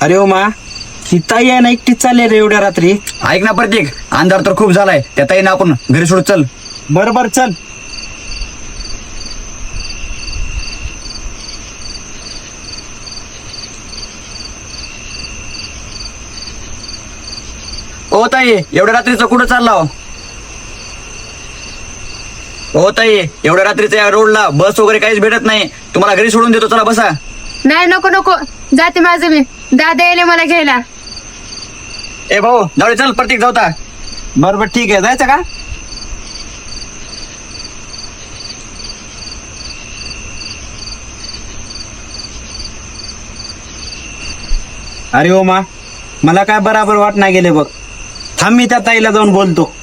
अरे ओ मा, ही ताई आहे ना एकटीच चालली रे एवढ्या रात्री. ऐक ना प्रतीक, अंधार तर खूप झालाय, त्या ताईनं आपण घरी सोडू चल. बरोबर चल. ओ ताई, एवढ्या रात्रीचं कुठं चालला हो? ओ ताई, एवढ्या रात्रीच्या या रोडला बस वगैरे काहीच भेटत नाही, तुम्हाला घरी सोडून देतो, चला बसा. नाही नको नको, जाते माझं मी. दादा येईल मला घ्यायला. ए भाऊ जाऊ दे, चल प्रतीक जाऊता. बरोबर ठीक आहे, जायचं का? अरे ओ मा, मला काय बराबर वाट नाही गेले बघ. थांब, मी त्या ताईला जाऊन बोलतो.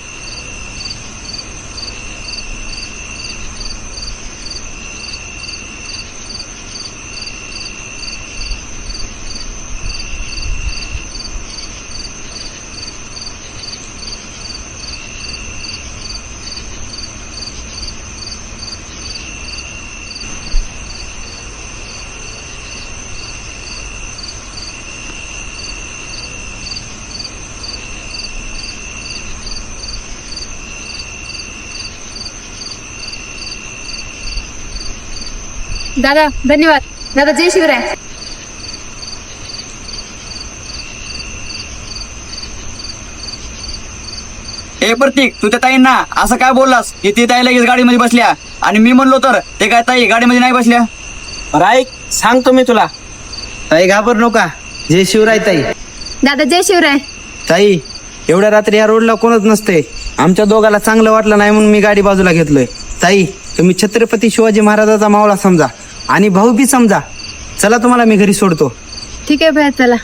दादा धन्यवाद. दादा जय शिवराय. ए प्रतीक, तू त्या ताईंना असं काय बोललास की ती ताई लगेच गाडीमध्ये बसल्या, आणि मी म्हणलो तर ते काय ताई गाडीमध्ये नाही बसल्या? बरं ऐक, सांगतो मी तुला. ताई घाबर नका. जय शिवराय ताई. दादा जय शिवराय. ताई, एवढ्या रात्री या रोडला कोणच नसते. आमच्या दोघाला चांगलं वाटलं नाही म्हणून मी गाडी बाजूला घेतलोय. ताई, तुम्ही छत्रपती शिवाजी महाराजाचा मावळा समजा आणि भाऊ बी समजा. चला, तुम्हाला मी घरी सोडतो. ठीक आहे भैया, चला.